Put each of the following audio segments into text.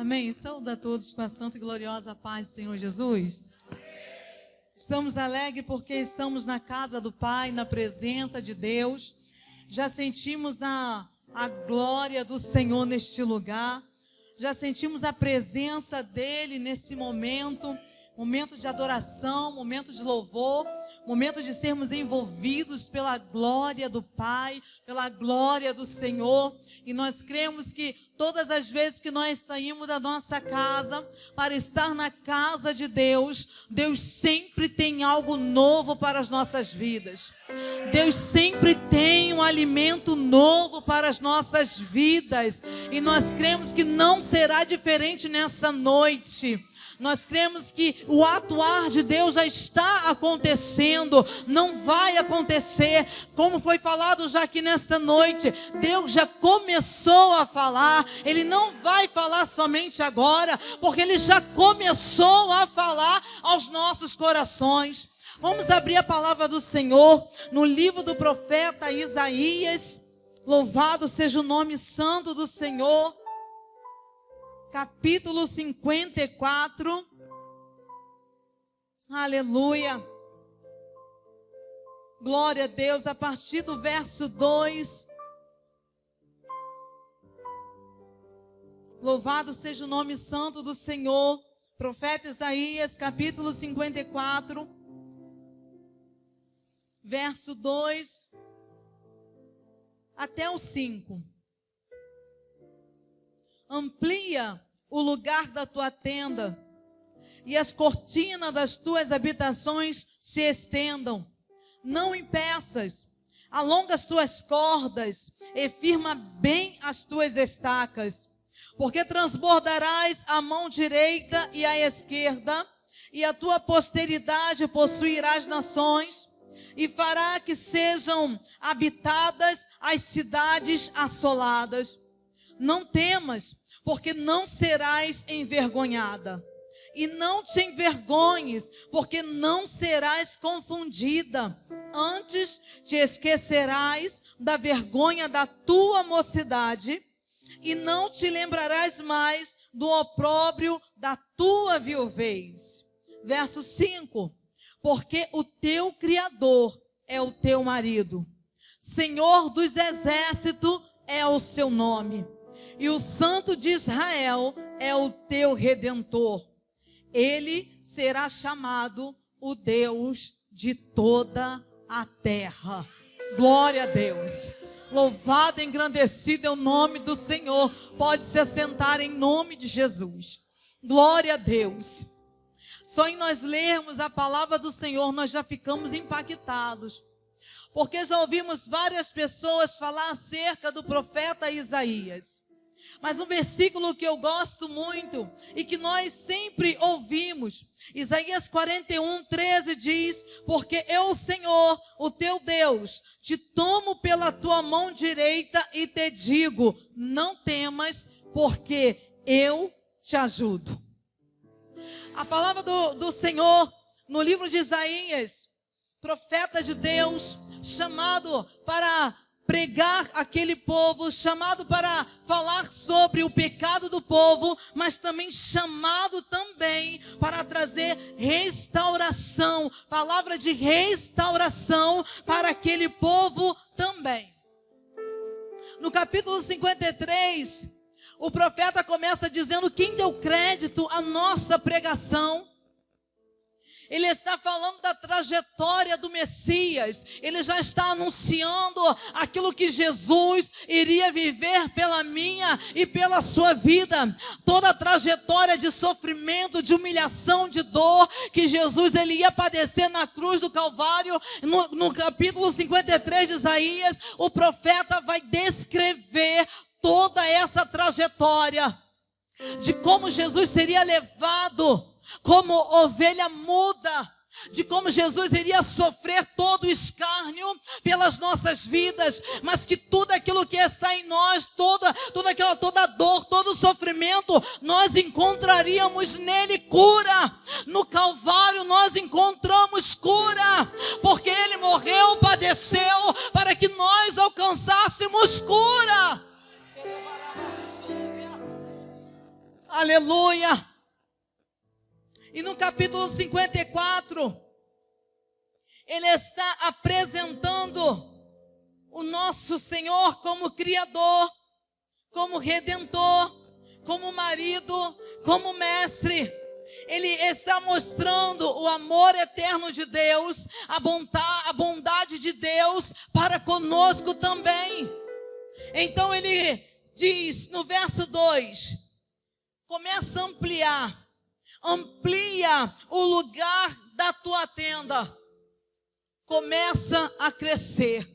Amém? Saúde a todos com a santa e gloriosa paz do Senhor Jesus. Estamos alegres porque estamos na casa do Pai, na presença de Deus. Já sentimos a glória do Senhor neste lugar. Já sentimos a presença dEle nesse momento. Momento de adoração, momento de louvor, momento de sermos envolvidos pela glória do Pai, pela glória do Senhor. E nós cremos que todas as vezes que nós saímos da nossa casa para estar na casa de Deus, Deus sempre tem algo novo para as nossas vidas. Deus sempre tem um alimento novo para as nossas vidas. E nós cremos que não será diferente nessa noite. Nós cremos que o atuar de Deus já está acontecendo, não vai acontecer, como foi falado já aqui nesta noite. Deus já começou a falar, Ele não vai falar somente agora, porque Ele já começou a falar aos nossos corações. Vamos abrir a palavra do Senhor no livro do profeta Isaías. Louvado seja o nome santo do Senhor. Capítulo 54, aleluia, glória a Deus, a partir do verso 2, louvado seja o nome santo do Senhor. Profeta Isaías, capítulo 54, verso 2, até o 5. Amplia o lugar da tua tenda, e as cortinas das tuas habitações se estendam. Não impeças, alonga as tuas cordas, e firma bem as tuas estacas. Porque transbordarás a mão direita e a esquerda, e a tua posteridade possuirá as nações, e fará que sejam habitadas as cidades assoladas. Não temas, porque não serás envergonhada. E não te envergonhes, porque não serás confundida. Antes te esquecerás da vergonha da tua mocidade, e não te lembrarás mais do opróbrio da tua viuvez. Verso 5. Porque o teu Criador é o teu marido. Senhor dos exércitos é o seu nome. E o Santo de Israel é o teu Redentor. Ele será chamado o Deus de toda a terra. Glória a Deus. Louvado e engrandecido é o nome do Senhor. Pode se assentar em nome de Jesus. Glória a Deus. Só em nós lermos a palavra do Senhor, nós já ficamos impactados. Porque já ouvimos várias pessoas falar acerca do profeta Isaías. Mas um versículo que eu gosto muito e que nós sempre ouvimos, Isaías 41:13 diz: porque eu, Senhor, o teu Deus, te tomo pela tua mão direita e te digo, não temas, porque eu te ajudo. A palavra do Senhor no livro de Isaías, profeta de Deus, chamado para pregar aquele povo, chamado para falar sobre o pecado do povo, mas também chamado também para trazer restauração, palavra de restauração para aquele povo também. No capítulo 53, o profeta começa dizendo quem deu crédito à nossa pregação. Ele está falando da trajetória do Messias. Ele já está anunciando aquilo que Jesus iria viver pela minha e pela sua vida. Toda a trajetória de sofrimento, de humilhação, de dor que Jesus ele ia padecer na cruz do Calvário. No capítulo 53 de Isaías, o profeta vai descrever toda essa trajetória de como Jesus seria levado como ovelha muda, de como Jesus iria sofrer todo o escárnio pelas nossas vidas, mas que tudo aquilo que está em nós, toda dor, todo sofrimento, nós encontraríamos nele cura. No Calvário nós encontramos cura, porque ele morreu, padeceu, para que nós alcançássemos cura. Aleluia. E no capítulo 54, ele está apresentando o nosso Senhor como Criador, como Redentor, como marido, como mestre. Ele está mostrando o amor eterno de Deus, a bondade de Deus para conosco também. Então ele diz no verso 2, começa a amplia o lugar da tua tenda, começa a crescer.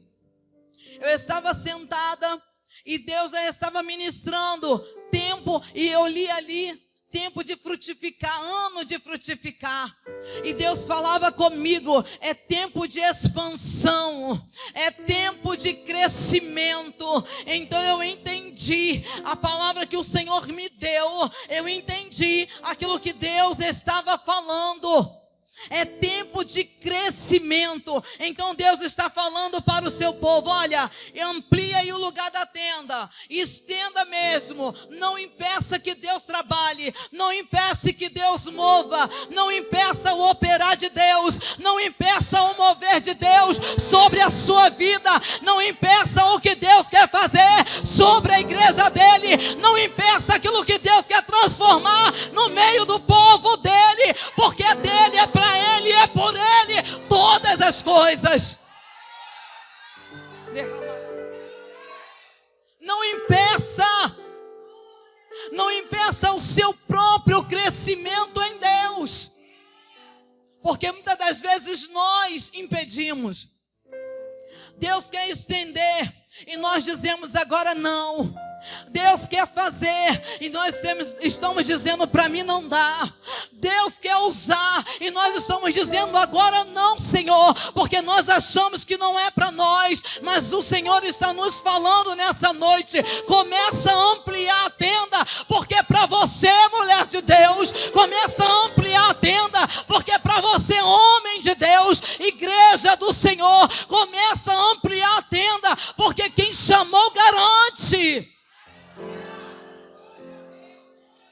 Eu estava sentada e Deus já estava ministrando tempo, e eu li ali, tempo de frutificar, ano de frutificar. E Deus falava comigo, é tempo de expansão, é tempo de crescimento. Então eu entendi a palavra que o Senhor me deu, eu entendi aquilo que Deus estava falando. É tempo de crescimento. Então Deus está falando para o seu povo: olha, amplia aí o lugar da tenda, estenda mesmo, não impeça que Deus trabalhe, não impeça que Deus mova, não impeça o operar de Deus, não impeça o mover de Deus sobre a sua vida, não impeça o que Deus quer fazer sobre a igreja dele, não impeça aquilo que Deus quer transformar no meio do povo dele, porque é dele, é para ele, é por ele todas as coisas. Não impeça o seu próprio crescimento em Deus, porque muitas das vezes nós impedimos. Deus quer estender e nós dizemos agora não. Deus quer fazer e nós estamos dizendo: para mim não dá. Deus quer usar e nós estamos dizendo: agora não, Senhor, porque nós achamos que não é para nós. Mas o Senhor está nos falando nessa noite: começa a ampliar a tenda, porque é para você, mulher de Deus. Começa a ampliar a tenda, porque é para você, homem de Deus, igreja do Senhor. Começa a ampliar a tenda, porque quem chamou garante.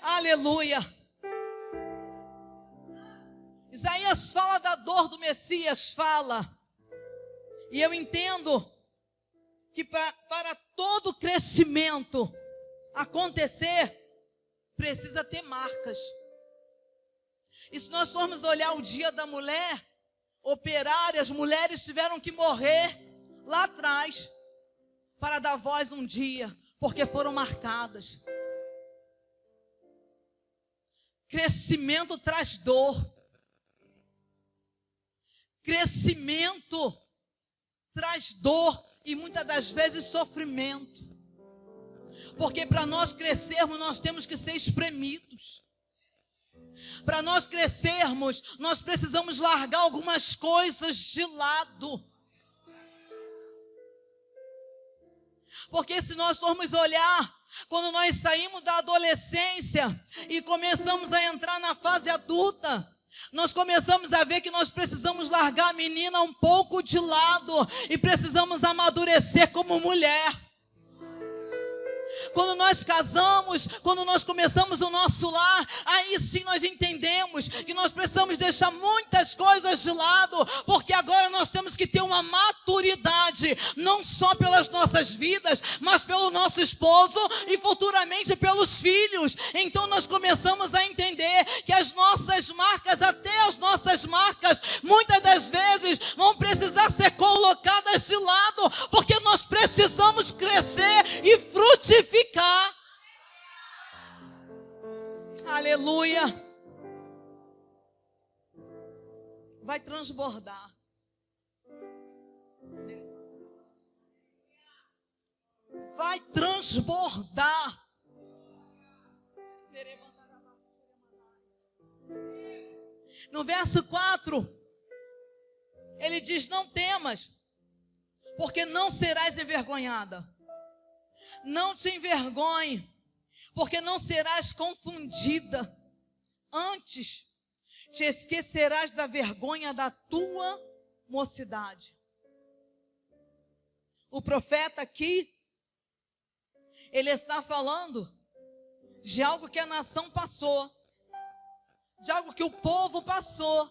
Aleluia. Isaías fala da dor do Messias, fala. E eu entendo que para todo crescimento acontecer, precisa ter marcas. E se nós formos olhar o dia da mulher operária, as mulheres tiveram que morrer lá atrás para dar voz um dia, porque foram marcadas. Crescimento traz dor. Crescimento traz dor e muitas das vezes sofrimento. Porque para nós crescermos, nós temos que ser espremidos. Para nós crescermos, nós precisamos largar algumas coisas de lado. Porque se nós formos olhar, quando nós saímos da adolescência e começamos a entrar na fase adulta, nós começamos a ver que nós precisamos largar a menina um pouco de lado e precisamos amadurecer como mulher. Quando nós casamos, quando nós começamos o nosso lar, aí sim nós entendemos que nós precisamos deixar muitas coisas de lado, porque agora nós temos que ter uma maturidade, não só pelas nossas vidas, mas pelo nosso esposo e futuramente pelos filhos. Então nós começamos a entender que as nossas marcas, até as nossas marcas, muitas das vezes vão precisar ser colocadas de lado, porque nós precisamos crescer e frutificar. Aleluia. Vai transbordar. Vai transbordar. No verso 4, ele diz: não temas, porque não serás envergonhada. Não te envergonhe, porque não serás confundida. Antes, te esquecerás da vergonha da tua mocidade. O profeta aqui, ele está falando de algo que a nação passou, de algo que o povo passou.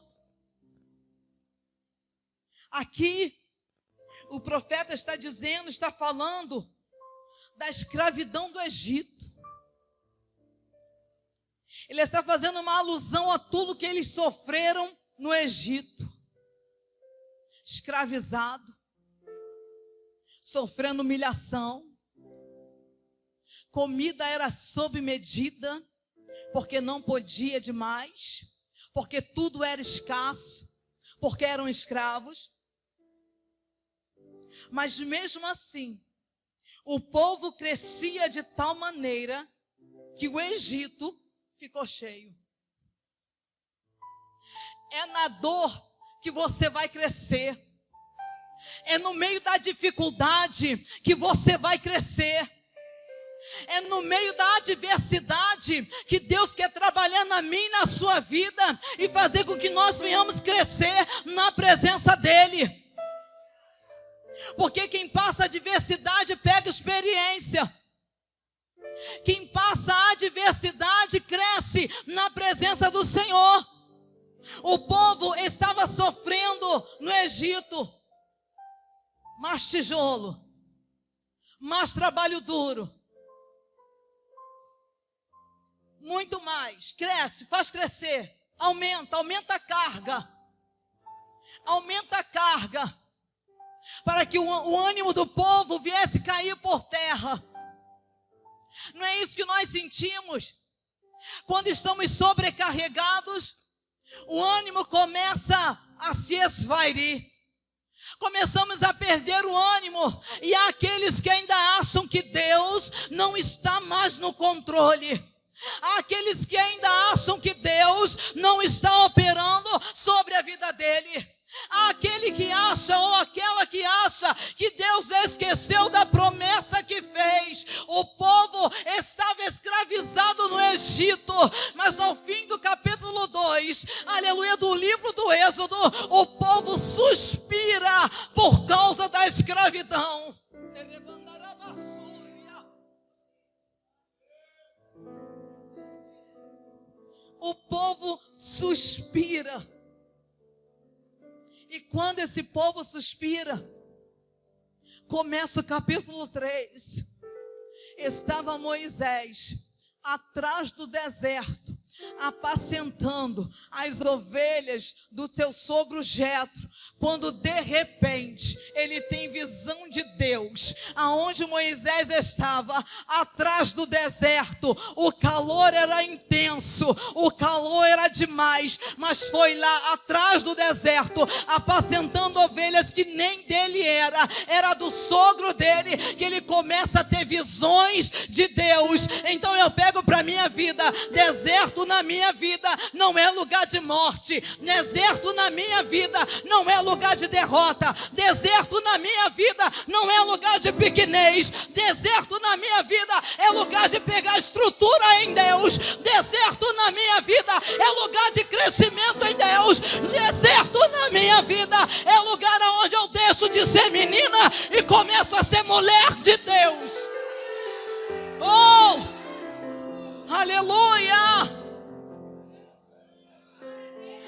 Aqui, o profeta está dizendo, está falando da escravidão do Egito. Ele está fazendo uma alusão a tudo que eles sofreram no Egito. Escravizado, sofrendo humilhação. Comida era sob medida, porque não podia demais, porque tudo era escasso, porque eram escravos. Mas mesmo assim, o povo crescia de tal maneira que o Egito ficou cheio. É na dor que você vai crescer. É no meio da dificuldade que você vai crescer. É no meio da adversidade que Deus quer trabalhar na minha e na sua vida e fazer com que nós venhamos crescer na presença dEle. Porque quem passa adversidade pega experiência. Quem passa adversidade cresce na presença do Senhor. O povo estava sofrendo no Egito. Mais tijolo, mais trabalho duro. Muito mais, cresce, faz crescer, aumenta a carga. Aumenta a carga. Para que o ânimo do povo viesse cair por terra. Não é isso que nós sentimos? Quando estamos sobrecarregados, o ânimo começa a se esvairir. Começamos a perder o ânimo. E há aqueles que ainda acham que Deus não está mais no controle. Há aqueles que ainda acham que Deus não está operando sobre a vida dele. Há aquele que acha ou aquela que acha que Deus esqueceu da promessa que fez. O povo estava escravizado no Egito, mas ao fim do capítulo 2, aleluia, do livro do Êxodo, o povo suspira por causa da escravidão. O povo suspira. E quando esse povo suspira, começa o capítulo 3. Estava Moisés atrás do deserto, apacentando as ovelhas do seu sogro Jetro, quando de repente ele tem visão de Deus, aonde Moisés estava, atrás do deserto. O calor era intenso, o calor era demais, mas foi lá atrás do deserto, apacentando ovelhas que nem dele era do sogro dele, que ele começa a ter visões de Deus. Então eu pego para minha vida, deserto na minha vida não é lugar de morte. Deserto na minha vida não é lugar de derrota. Deserto na minha vida não é lugar de pequenez. Deserto na minha vida é lugar de pegar estrutura em Deus. Deserto na minha vida é lugar de crescimento em Deus. Deserto na minha vida é lugar onde eu deixo de ser menina e começo a ser mulher de Deus. Oh, aleluia!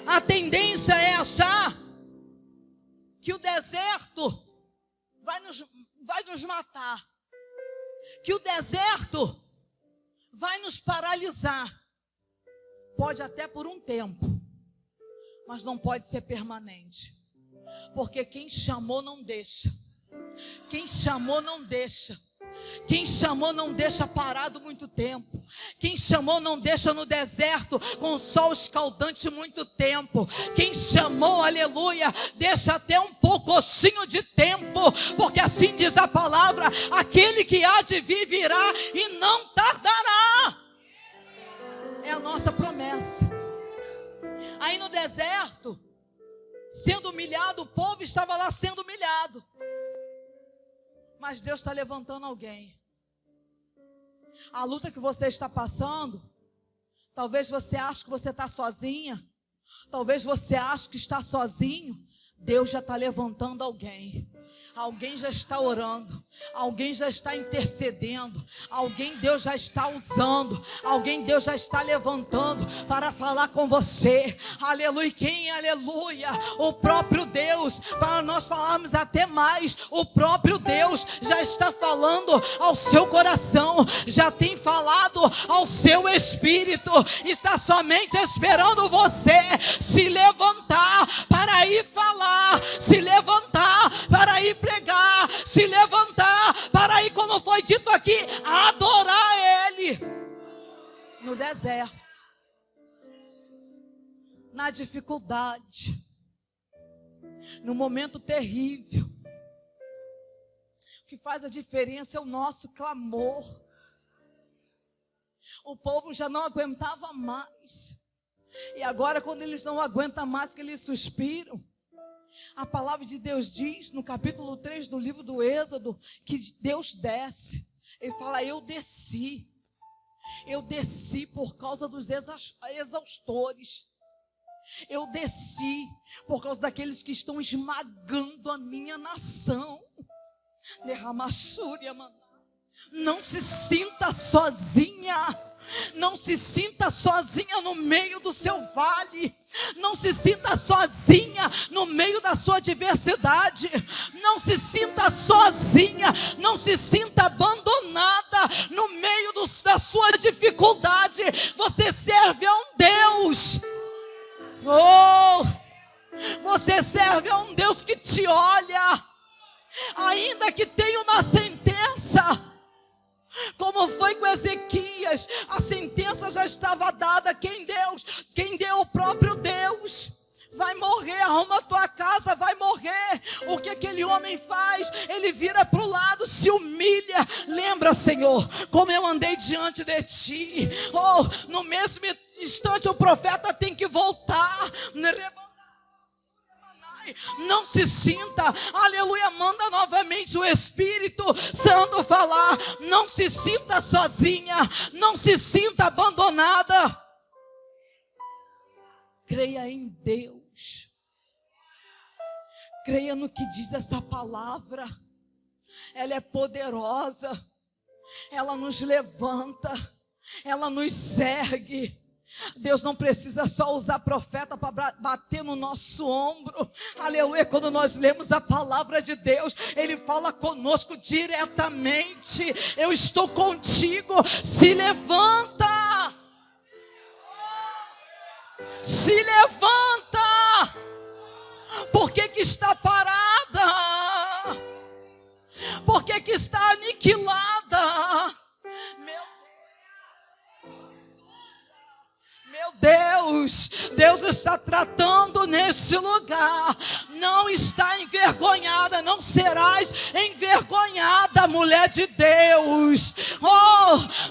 A tendência é achar que o deserto vai nos matar, que o deserto vai nos paralisar. Pode até por um tempo, mas não pode ser permanente, porque quem chamou não deixa. Quem chamou não deixa. Quem chamou não deixa parado muito tempo. Quem chamou não deixa no deserto com o sol escaldante muito tempo. Quem chamou, aleluia, deixa até um poucocinho de tempo, porque assim diz a palavra: aquele que há de vir virá e não tardará. É a nossa promessa. Aí no deserto, sendo humilhado, o povo estava lá sendo humilhado. Mas Deus está levantando alguém. A luta que você está passando, talvez você ache que você está sozinha, talvez você ache que está sozinho. Deus já está levantando alguém. Alguém já está orando, alguém já está intercedendo, alguém Deus já está usando, alguém Deus já está levantando para falar com você. Aleluia, quem? Aleluia, o próprio Deus. Para nós falarmos até mais, o próprio Deus já está falando ao seu coração, já tem falado ao seu espírito, está somente esperando você se levantar para ir falar, se levantar para ir pregar, se levantar para ir, como foi dito aqui, adorar Ele no deserto, na dificuldade, no momento terrível. O que faz a diferença é o nosso clamor. O povo já não aguentava mais, e agora, quando eles não aguentam mais, que eles suspiram, a palavra de Deus diz no capítulo 3 do livro do Êxodo que Deus desce. Ele fala: eu desci por causa dos exaustores, eu desci por causa daqueles que estão esmagando a minha nação. Derramassúria, mano. Não se sinta sozinha. Não se sinta sozinha no meio do seu vale. Não se sinta sozinha no meio da sua adversidade. Não se sinta sozinha. Não se sinta abandonada no meio da sua dificuldade. Você serve a um Deus. Você serve a um Deus que te olha. Ainda que tenha uma sentença, como foi com Ezequias, a sentença já estava dada. Quem deu? O próprio Deus. Vai morrer, arruma a tua casa, vai morrer. O que aquele homem faz? Ele vira para o lado, se humilha. Lembra, Senhor, como eu andei diante de ti. No mesmo instante o profeta tem que voltar. Não se sinta, aleluia, manda novamente o Espírito Santo falar. Não se sinta sozinha, não se sinta abandonada. Creia em Deus, creia no que diz essa palavra. Ela é poderosa, ela nos levanta, ela nos ergue. Deus não precisa só usar profeta para bater no nosso ombro. Aleluia, quando nós lemos a palavra de Deus, Ele fala conosco diretamente. Eu estou contigo, se levanta. Se levanta. Por que está parada? Por que está aniquilada? Meu Deus, Deus está tratando nesse lugar. Não está envergonhada, não serás envergonhada, mulher de Deus.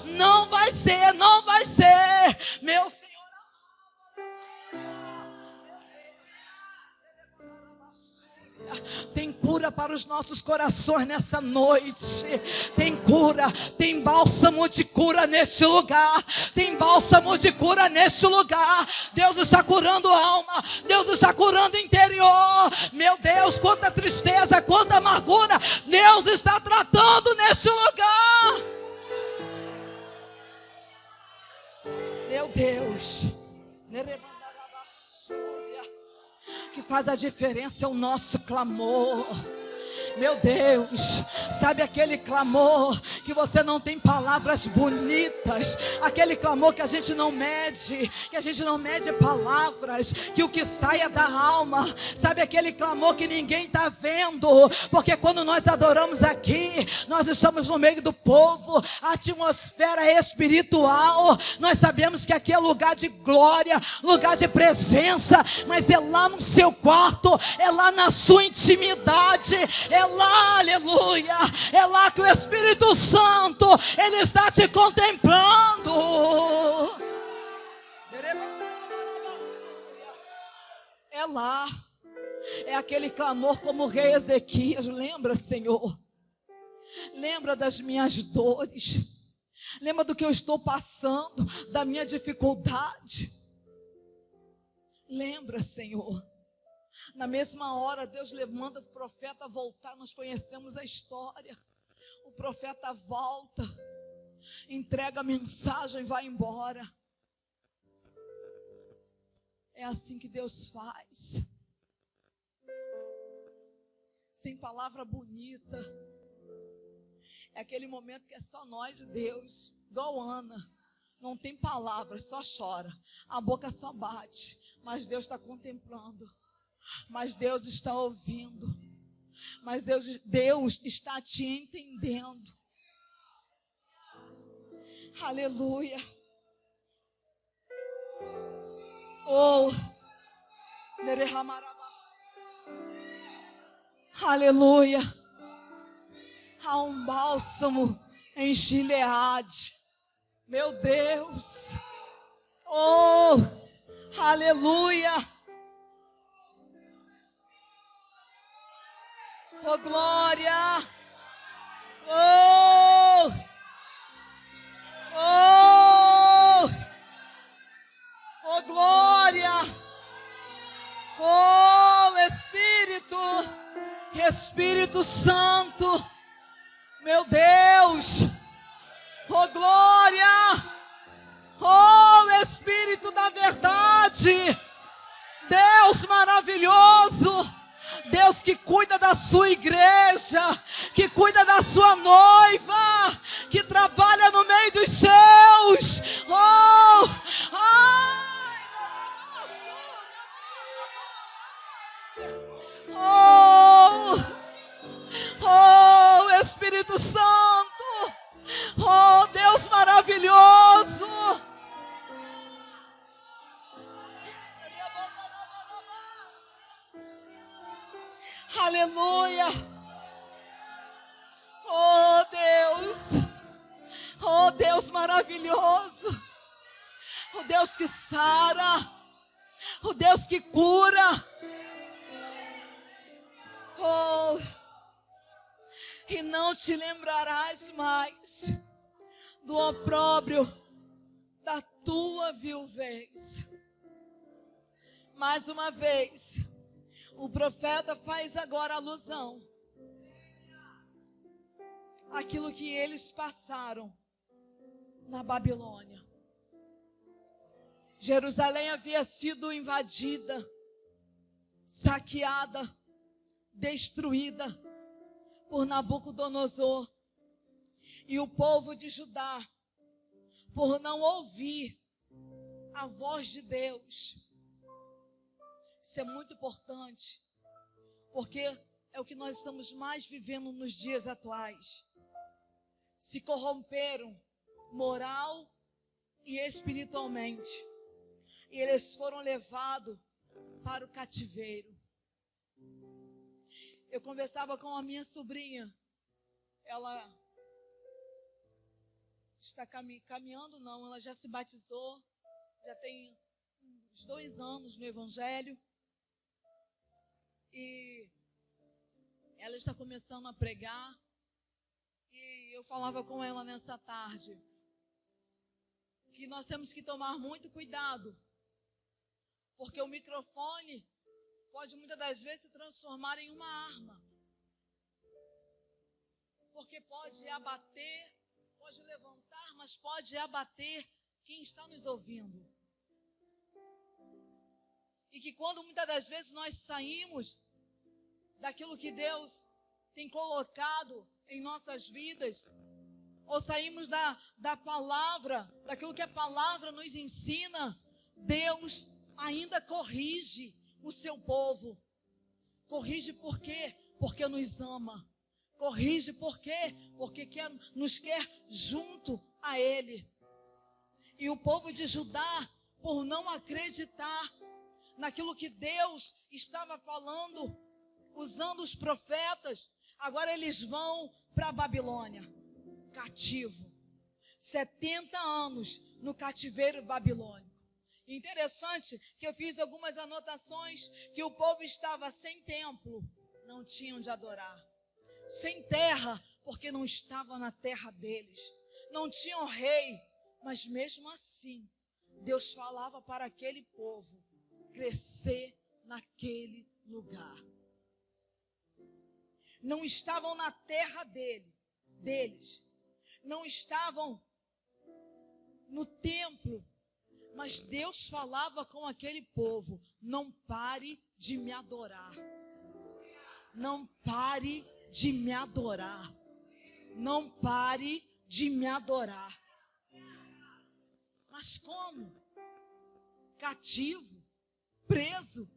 Não vai ser, não vai ser. Meu Senhor, tem cura para os nossos corações nessa noite. Tem cura, tem bálsamo de cura neste lugar. Tem bálsamo de cura neste lugar. Deus está curando a alma, Deus está curando o interior. Meu Deus, quanta tristeza, quanta amargura Deus está tratando neste lugar. Meu Deus, que faz a diferença é o nosso clamor. Meu Deus, sabe aquele clamor que você não tem palavras bonitas, aquele clamor que a gente não mede, palavras, que o que sai é da alma, sabe aquele clamor que ninguém está vendo, porque quando nós adoramos aqui, nós estamos no meio do povo, a atmosfera é espiritual, nós sabemos que aqui é lugar de glória, lugar de presença, mas é lá no seu quarto, é lá na sua intimidade, é lá, aleluia, é lá que o Espírito Santo, Ele está te contemplando. É lá, é aquele clamor como o rei Ezequias. Lembra, Senhor, lembra das minhas dores, lembra do que eu estou passando, da minha dificuldade. Lembra, Senhor, Na mesma hora, Deus manda o profeta voltar. Nós conhecemos a história. O profeta volta, entrega a mensagem e vai embora. É assim que Deus faz. Sem palavra bonita. É aquele momento que é só nós e Deus. Igual Ana. Não tem palavras, só chora. A boca só bate. Mas Deus está contemplando. Mas Deus está ouvindo. Mas Deus está te entendendo. Aleluia. Oh, aleluia. Há um bálsamo em Gileade. Meu Deus. Oh, aleluia. Oh, glória. Oh, oh, oh, glória. Oh, Espírito Santo. Meu Deus. Oh, glória. Oh, Espírito da verdade. Deus maravilhoso. Deus que cuida da sua igreja, que cuida da sua noiva, que trabalha no meio dos seus. Oh, oh, oh, Espírito Santo. Oh, Deus maravilhoso. Aleluia. Oh, Deus. Oh, Deus maravilhoso. O Deus que sara. O Deus que cura. Oh, e não te lembrarás mais do opróbrio da tua viuvez. Mais uma vez, o profeta faz agora alusão àquilo que eles passaram na Babilônia. Jerusalém havia sido invadida, saqueada, destruída por Nabucodonosor. E o povo de Judá, por não ouvir a voz de Deus. Isso é muito importante, porque é o que nós estamos mais vivendo nos dias atuais. Se corromperam moral e espiritualmente. E eles foram levados para o cativeiro. Eu conversava com a minha sobrinha. Ela está caminhando, não, ela já se batizou. Já tem uns 2 anos no Evangelho. E ela está começando a pregar. E eu falava com ela nessa tarde que nós temos que tomar muito cuidado, porque o microfone pode muitas das vezes se transformar em uma arma, porque pode abater, pode levantar, mas pode abater quem está nos ouvindo. E que quando muitas das vezes nós saímos daquilo que Deus tem colocado em nossas vidas, ou saímos da palavra, daquilo que a palavra nos ensina, Deus ainda corrige o seu povo. Corrige por quê? Porque nos ama. Corrige por quê? Porque nos quer junto a Ele. E o povo de Judá, por não acreditar naquilo que Deus estava falando, usando os profetas, agora eles vão para a Babilônia, cativo. 70 anos no cativeiro babilônico. Interessante que eu fiz algumas anotações, que o povo estava sem templo, não tinham de adorar. Sem terra, porque não estava na terra deles. Não tinham rei, mas mesmo assim, Deus falava para aquele povo crescer naquele lugar. Não estavam na terra deles. Não estavam no templo. Mas Deus falava com aquele povo: não pare de me adorar. Não pare de me adorar. Não pare de me adorar. Mas como? Cativo, preso,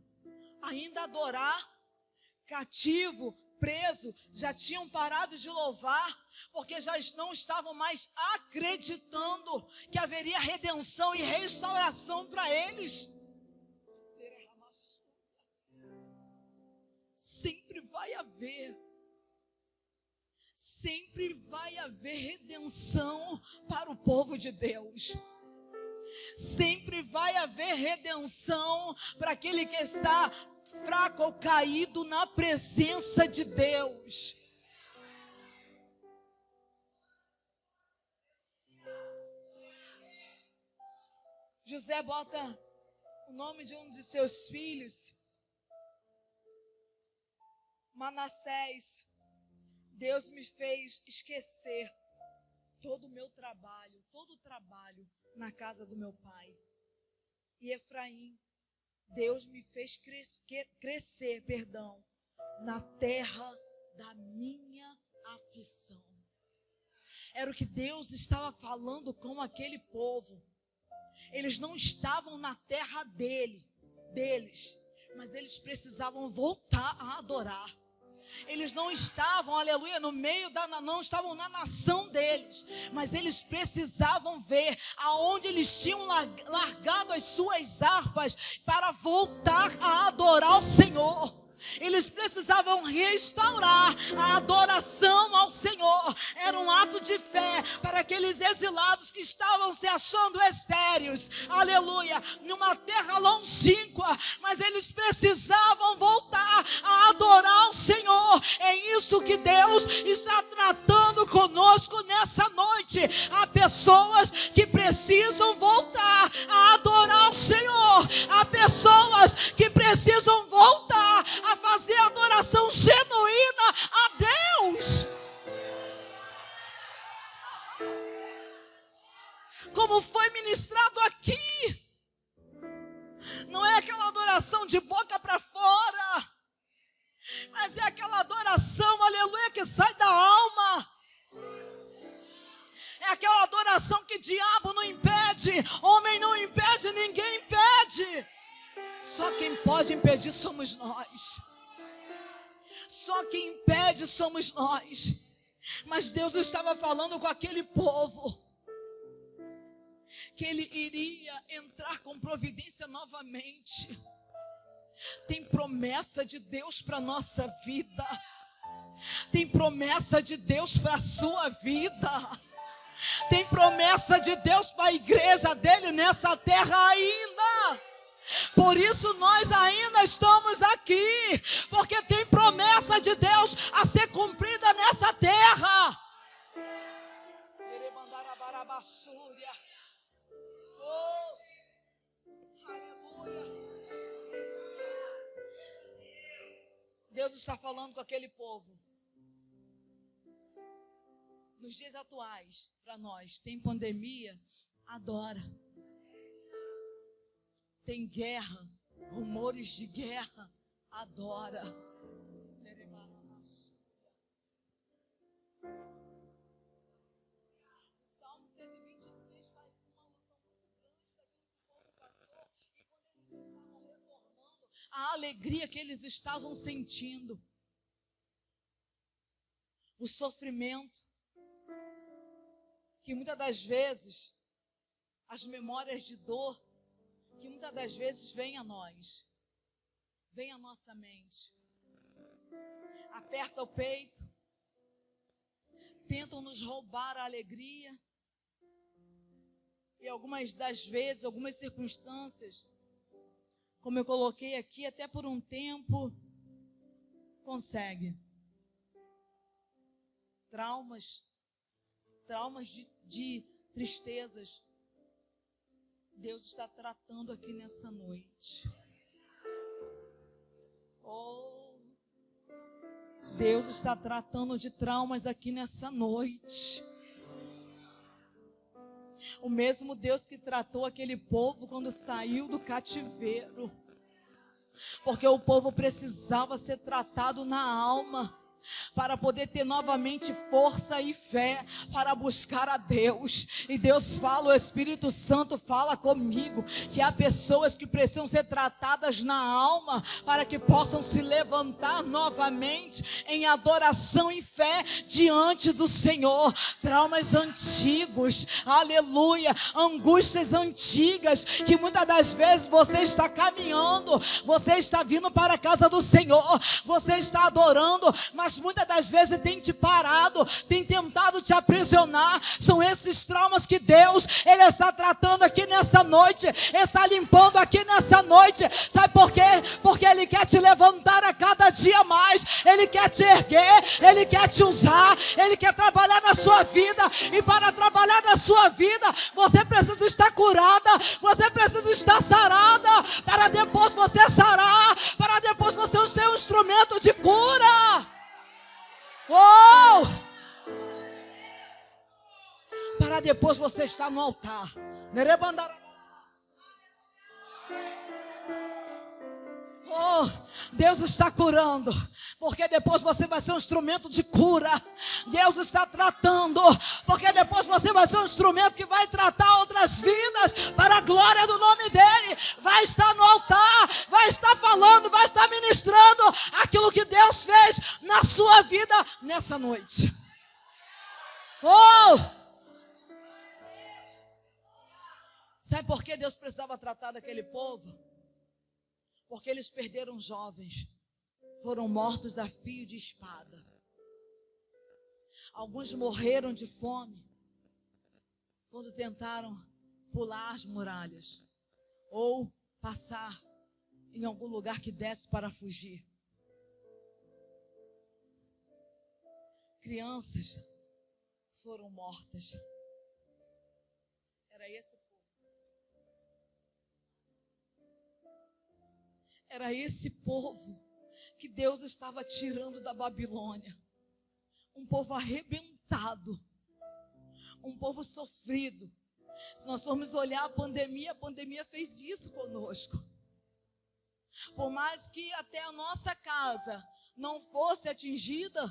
ainda adorar? Cativo, preso, já tinham parado de louvar, porque já não estavam mais acreditando que haveria redenção e restauração para eles. Sempre vai haver redenção para o povo de Deus. Sempre vai haver redenção para aquele que está fraco ou caído na presença de Deus. José bota o nome de um de seus filhos, Manassés. Deus me fez esquecer todo o meu trabalho, todo o trabalho na casa do meu pai. E Efraim, Deus me fez crescer, na terra da minha aflição. Era o que Deus estava falando com aquele povo. Eles não estavam na terra deles, mas eles precisavam voltar a adorar. Eles não estavam, aleluia, não estavam na nação deles, mas eles precisavam ver aonde eles tinham largado as suas harpas para voltar a adorar o Senhor. Eles precisavam restaurar a adoração ao Senhor. Era um ato de fé para aqueles exilados que estavam se achando estéreis, aleluia, numa terra longínqua, mas eles precisavam voltar a adorar o Senhor. É isso que Deus está tratando conosco nessa noite. Há pessoas que precisam voltar a adorar o Senhor. Há pessoas que precisam voltar a fazer adoração genuína a Deus. Como foi ministrado aqui. Não é aquela adoração de boca para fora, mas é aquela adoração, aleluia, que sai da alma. É aquela adoração que diabo não impede, homem não impede, ninguém impede. Só quem pode impedir somos nós. Só quem impede somos nós. Mas Deus estava falando com aquele povo que ele iria entrar com providência novamente. Tem promessa de Deus para a nossa vida. Tem promessa de Deus para a sua vida. Tem promessa de Deus para a igreja dele nessa terra ainda. Por isso nós ainda estamos aqui, porque tem promessa de Deus a ser cumprida nessa terra. Oh, aleluia. Deus está falando com aquele povo. Nos dias atuais, para nós, tem pandemia, adora. Tem guerra, rumores de guerra, adora. Salmo 126 faz uma alusão muito grande daquilo que o povo passou. E quando eles estavam retornando, a alegria que eles estavam sentindo. O sofrimento. Que muitas das vezes, as memórias de dor, que muitas das vezes vem a nós, vem à nossa mente, aperta o peito, tentam nos roubar a alegria, e algumas das vezes, algumas circunstâncias, como eu coloquei aqui, até por um tempo, consegue. Traumas de tristezas, Deus está tratando aqui nessa noite. Oh, Deus está tratando de traumas aqui nessa noite. O mesmo Deus que tratou aquele povo quando saiu do cativeiro. Porque o povo precisava ser tratado na alma, para poder ter novamente força e fé para buscar a Deus. E Deus fala, o Espírito Santo fala comigo, que há pessoas que precisam ser tratadas na alma, para que possam se levantar novamente em adoração e fé diante do Senhor. Traumas antigos, aleluia, angústias antigas, que muitas das vezes você está caminhando, você está vindo para a casa do Senhor, você está adorando, mas muitas das vezes tem te parado, tem tentado te aprisionar. São esses traumas que Deus, Ele está tratando aqui nessa noite, está limpando aqui nessa noite. Sabe por quê? Porque Ele quer te levantar a cada dia mais, Ele quer te erguer, Ele quer te usar, Ele quer trabalhar na sua vida. E para trabalhar na sua vida, você precisa estar curada, você precisa estar sarada, para depois você sarar, para depois você ser um instrumento de cura. Oh! Para depois você estar no altar. Oh, Deus está curando, porque depois você vai ser um instrumento de cura. Deus está tratando, porque depois você vai ser um instrumento que vai tratar outras vidas para a glória do nome dEle. Vai estar no altar, vai estar falando, vai estar ministrando aquilo que Deus fez na sua vida nessa noite. Oh! Sabe por que Deus precisava tratar daquele povo? Porque eles perderam jovens, foram mortos a fio de espada. Alguns morreram de fome quando tentaram pular as muralhas ou passar em algum lugar que desse para fugir. Crianças foram mortas. Era esse povo. Era esse povo que Deus estava tirando da Babilônia. Um povo arrebentado. Um povo sofrido. Se nós formos olhar a pandemia fez isso conosco. Por mais que até a nossa casa não fosse atingida,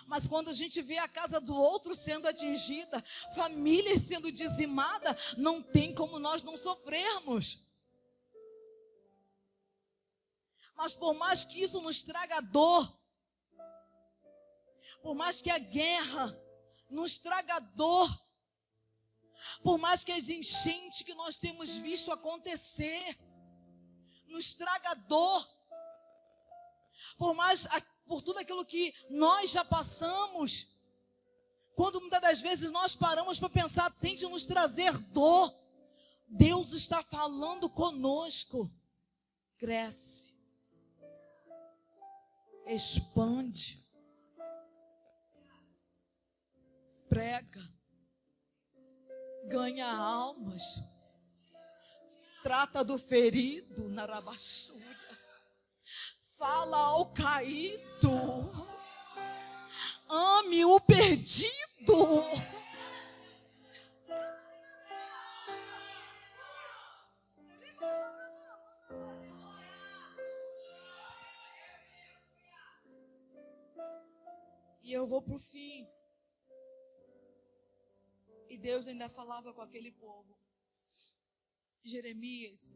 mas quando a gente vê a casa do outro sendo atingida, famílias sendo dizimadas, não tem como nós não sofrermos. Mas por mais que isso nos traga dor, por mais que a guerra nos traga dor, por mais que as enchentes que nós temos visto acontecer nos traga dor, por tudo aquilo que nós já passamos, quando muitas das vezes nós paramos para pensar, tente nos trazer dor, Deus está falando conosco. Cresce, expande, prega, ganha almas, trata do ferido na rabassúria, fala ao caído, ame o perdido. E eu vou para o fim. E Deus ainda falava com aquele povo. Jeremias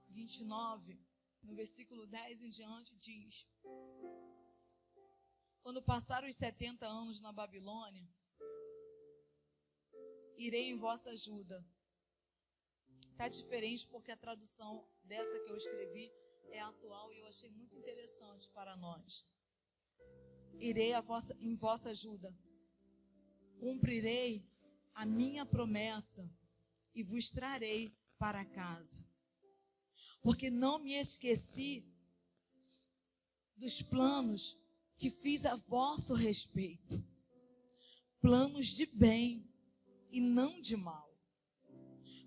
29, no versículo 10 em diante, diz: quando passaram os 70 anos na Babilônia, irei em vossa ajuda. Está diferente porque a tradução dessa que eu escrevi é atual e eu achei muito interessante para nós. Irei em vossa ajuda, cumprirei a minha promessa e vos trarei para casa, porque não me esqueci dos planos que fiz a vosso respeito, planos de bem e não de mal,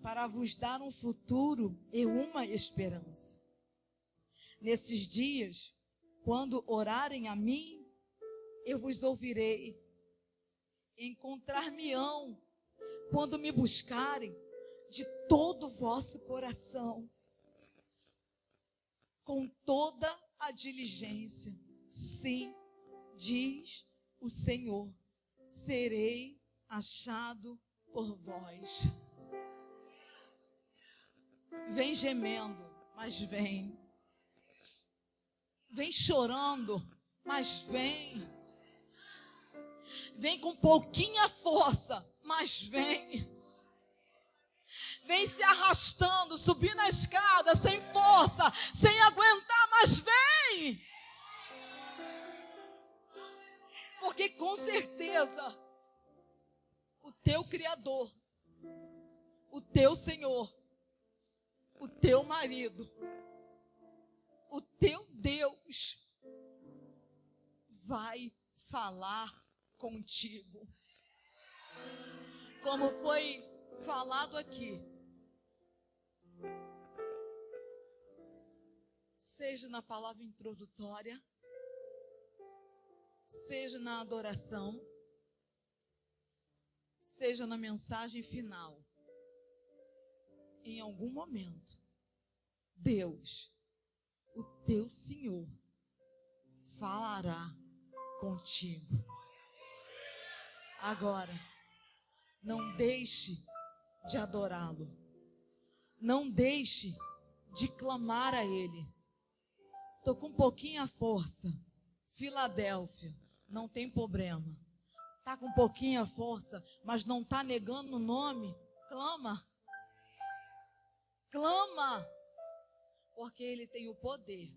para vos dar um futuro e uma esperança. Nesses dias Quando orarem a mim, eu vos ouvirei. Encontrar-me-ão quando me buscarem de todo o vosso coração, com toda a diligência. Sim, diz o Senhor, serei achado por vós. Vem gemendo, mas vem. Vem chorando, mas vem. Vem com pouquinha força, mas vem. Vem se arrastando, subindo a escada, sem força, sem aguentar, mas vem. Porque com certeza, o teu Criador, o teu Senhor, o teu marido, o teu Deus vai falar contigo. Como foi falado aqui, seja na palavra introdutória, seja na adoração, seja na mensagem final, em algum momento, Deus, o teu Senhor, falará contigo. Agora, não deixe de adorá-lo. Não deixe de clamar a Ele. Estou com pouquinha força. Filadélfia, não tem problema. Está com pouquinha força, mas não está negando o nome? Clama. Clama. Porque Ele tem o poder,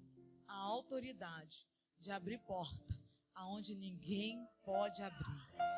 a autoridade de abrir porta aonde ninguém pode abrir.